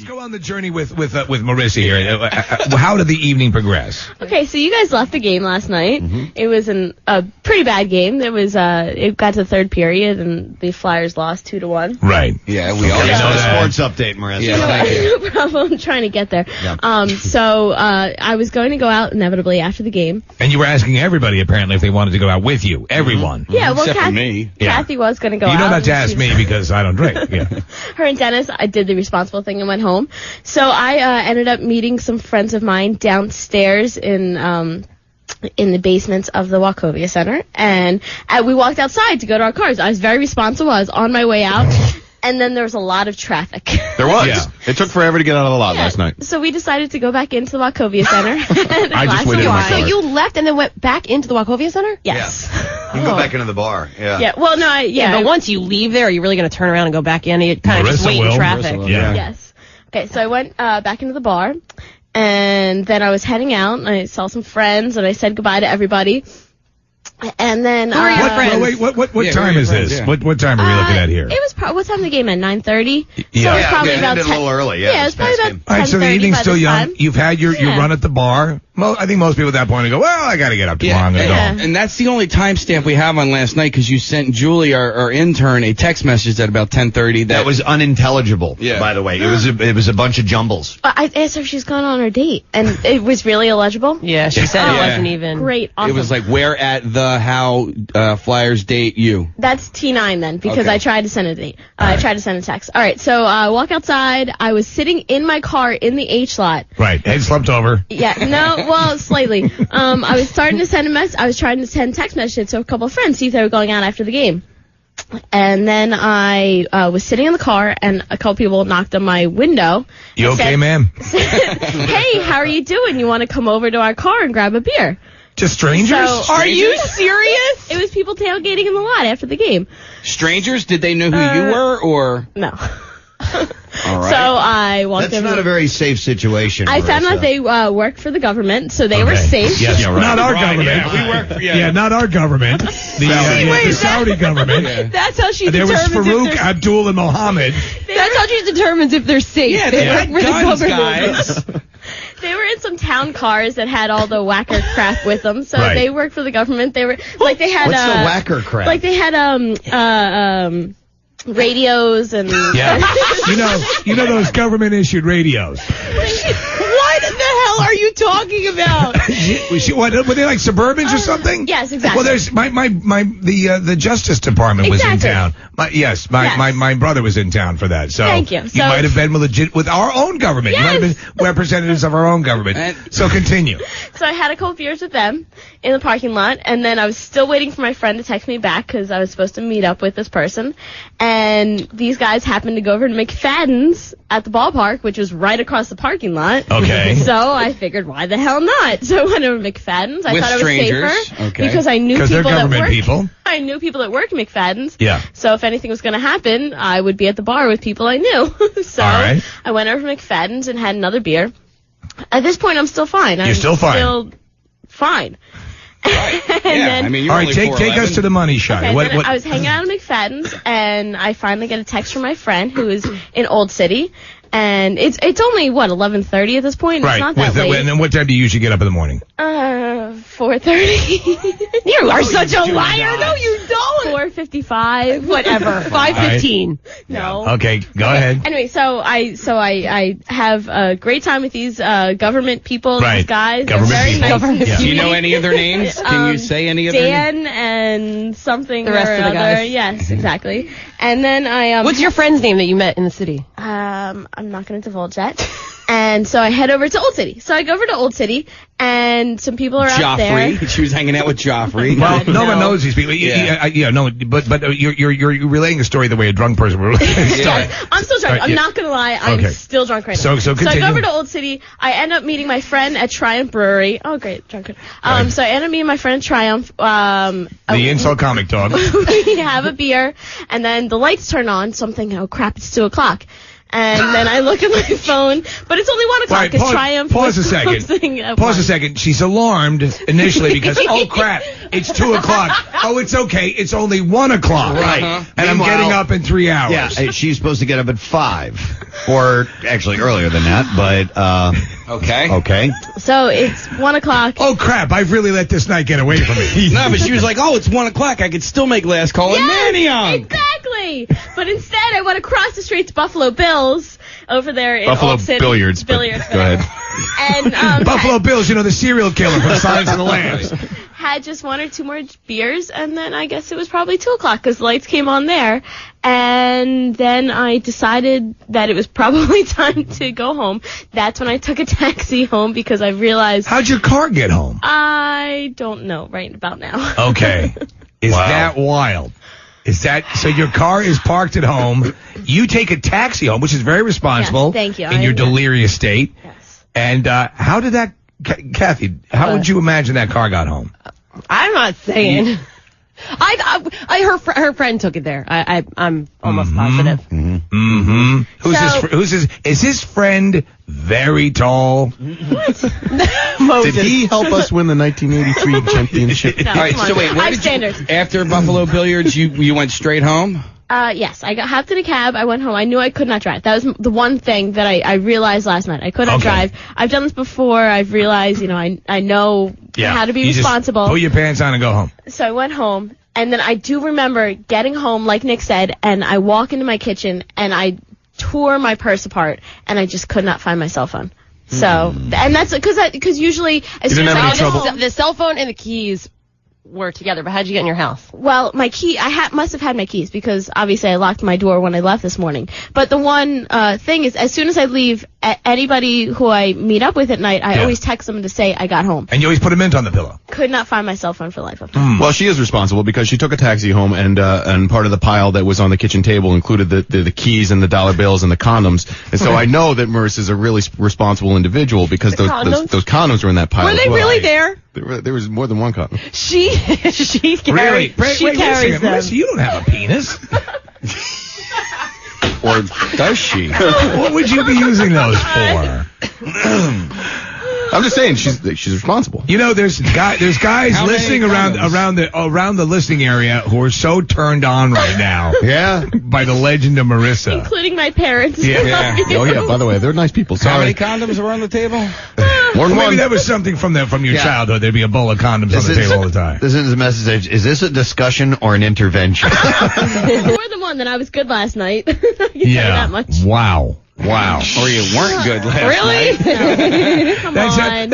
go on the journey with Marissa here. How did the evening progress? Okay, so you guys left the game last night. Mm-hmm. It was a pretty bad game. It got to the third period, and the Flyers lost 2-1. Right. Yeah, we all know the sports update, Marissa. Yeah, no problem. I'm trying to get there. Yeah. So I was going to go out inevitably after the game. And you were asking everybody, apparently, if they wanted to go out with you. Everyone. Yeah, well, except for me. Kathy was going to go out. You don't have to ask me because I don't drink. Yeah. Her and Dennis, I did the responsible thing and went home. So I ended up meeting some friends of mine downstairs in the basements of the Wachovia Center, and we walked outside to go to our cars. I was very responsible. I was on my way out, and then there was a lot of traffic. There was. Yeah. It took forever to get out of the lot last night. So we decided to go back into the Wachovia Center. I just waited in my car. So you left and then went back into the Wachovia Center? Yes. Yeah. You can go back into the bar. Yeah. Yeah. Well, no. But once you leave there, are you really going to turn around and go back in? You kind of just wait in traffic. Yeah. Yes. Okay. So I went back into the bar, and then I was heading out, and I saw some friends, and I said goodbye to everybody. And then who are your friends? Wait, what time is this? Yeah. What time are we looking at here? It was what time the game at 9:30? Yeah, so it was probably about 10. A little early. Yeah, it was probably about 10:30. All right, so the evening's still young. Time. You've had your run at the bar. I think most people at that point go, well, I got to get up tomorrow. I'm going to go home. And that's the only timestamp we have on last night because you sent Julie, our intern, a text message at about 10:30. That was unintelligible. Yeah. By the way, it was a bunch of jumbles. I asked her if she's gone on her date, and it was really illegible. Yeah, she said it wasn't even great. Awesome. It was like where at the how Flyers date you. That's T9 then, because I tried to send a date. I tried to send a text. All right, so I walk outside. I was sitting in my car in the H lot. Right, head slumped over. Yeah, no, well, slightly. I was starting to send I was trying to send text messages to a couple of friends, see if they were going out after the game. And then I was sitting in the car, and a couple people knocked on my window. You okay, ma'am? Hey, how are you doing? You want to come over to our car and grab a beer? To strangers? Are you serious? It was people tailgating in the lot after the game. Strangers? Did they know who you were, or? No. All right. So I walked That's not a very safe situation. I found out they worked for the government, so they were safe. Yes, yeah, right. Not our government. Yeah, we work for, not our government. The Saudi government. Yeah. That's how she There was determines Farouk, Abdul, and Mohammed. That's how she determines if they're safe. Yeah, they got guns, guys. They were in some town cars that had all the whacker crap with them, so Right. they worked for the government. They were like they had What's the whacker crap? Like they had radios and you know those government issued radios. What the hell are you talking about? Were they like Suburbans or something? Yes, exactly. Well, there's the Justice Department was in town. My brother was in town for that. So Thank you. You might have been legit with our own government. Yes. You might have been representatives of our own government. So continue. So I had a couple beers with them in the parking lot, and then I was still waiting for my friend to text me back because I was supposed to meet up with this person. And these guys happened to go over to McFadden's at the ballpark, which was right across the parking lot. Okay. So I figured, why the hell not? So I went over to McFadden's. I With thought it was strangers. safer Okay. because I knew Because they're people that government worked. people. I knew people that worked at McFadden's. Yeah. So if anything was going to happen, I would be at the bar with people I knew. So All right. I went over to McFadden's and had another beer. At this point, I'm still fine. You're still fine. Still fine. Right. And Yeah, then, I mean, you're All right, only take us 4'11". to the money shot. okay, What? then I was hanging out at McFadden's, and I finally get a text from my friend who is in Old City. And it's only, 11:30 at this point? Right. It's not that late. And then what time do you usually get up in the morning? 4:30. You are such a liar. No, you don't. 4:55. Whatever. 5:15. No. Okay, go ahead. Anyway, so I have a great time with these government people, Right. these guys. Government They're very people. nice. Yeah. Do you know any of their names? Can you say any of their names? Dan and something The rest or of the other. guys. Yes, exactly. And then I What's your friend's name that you met in the city? I'm not going to divulge that. And so I head over to Old City. So I go over to Old City, and some people are out there. Joffrey. She was hanging out with Joffrey. Well, God, no one no. knows these people. But you're relaying a story the way a drunk person would relay a story. Yes, I'm still drunk. Right, I'm yeah. not going to lie. I'm Okay. still drunk right So now. So I continue. go over to Old City. I end up meeting my friend at Triumph Brewery. Oh, great. Drunk. Right. So I end up meeting my friend at Triumph. The insult comic dog. We have a beer, and then the lights turn on, so I'm thinking, oh, crap, it's 2 o'clock. And then I look at my phone, but it's only 1 o'clock because Triumph Pause a was second. closing at Pause 1. a second. She's alarmed initially because, oh, crap, it's 2 o'clock. Oh, it's okay. It's only 1 o'clock. Right. And I'm getting up in 3 hours. Yeah, she's supposed to get up at 5. Or actually earlier than that, but, Okay. So it's 1 o'clock. Oh, crap. I've really let this night get away from me. No, but she was like, oh, it's 1 o'clock. I could still make last call and Manny on. Exactly. But instead, I went across the street to Buffalo Bills over there in Buffalo Old City. Billiards. Go ahead. And Buffalo Bills, the serial killer from Silence of the Lambs. Had just 1 or 2 more beers, and then I guess it was probably 2 o'clock because the lights came on there. And then I decided that it was probably time to go home. That's when I took a taxi home because I realized... How'd your car get home? I don't know right about now. Okay. Is that wild? Is that so? Your car is parked at home. You take a taxi home, which is very responsible. Yes, thank you. In your delirious state. Yes. And how did that, Kathy? How would you imagine that car got home? I'm not saying. Her friend took it there. I'm almost positive. Is his friend very tall? Did he help us win the 1983 championship? No, All right, so wait, where did you, after Buffalo Billiards, you went straight home? Yes, I hopped in a cab. I went home. I knew I could not drive. That was the one thing that I realized last night. I could not drive. I've done this before. I've realized, I know how to be responsible. Just put your pants on and go home. So I went home, and then I do remember getting home, like Nick said, and I walk into my kitchen, and I tore my purse apart, and I just could not find my cell phone. So, and that's because usually as soon as the cell phone and the keys were together, but how'd you get in your house? Well, my key, must have had my keys because obviously I locked my door when I left this morning. But the one thing is, as soon as I leave, anybody who I meet up with at night, I always text them to say I got home. And you always put a mint on the pillow. Could not find my cell phone for the life of me. Well, she is responsible because she took a taxi home, and part of the pile that was on the kitchen table included the keys and the dollar bills and the condoms. And so I know that Marissa's a really responsible individual because those condoms were in that pile. Were they really there? There was more than one condom. She Really? carries them. Marissa, you don't have a penis. Or does she? What would you be using those for? I'm just saying she's responsible. There's guys listening around the listening area who are so turned on right now. Yeah. By the legend of Marissa, including my parents. Yeah. Oh yeah. By the way, they're nice people. Sorry. How many condoms were on the table? More than maybe one. that was something from your childhood. There'd be a bowl of condoms on the table all the time. This is a message. Is this a discussion or an intervention? More than one. Then I was good last night. I can tell you that much. Wow. Or you weren't good last night. Really? Come on. That's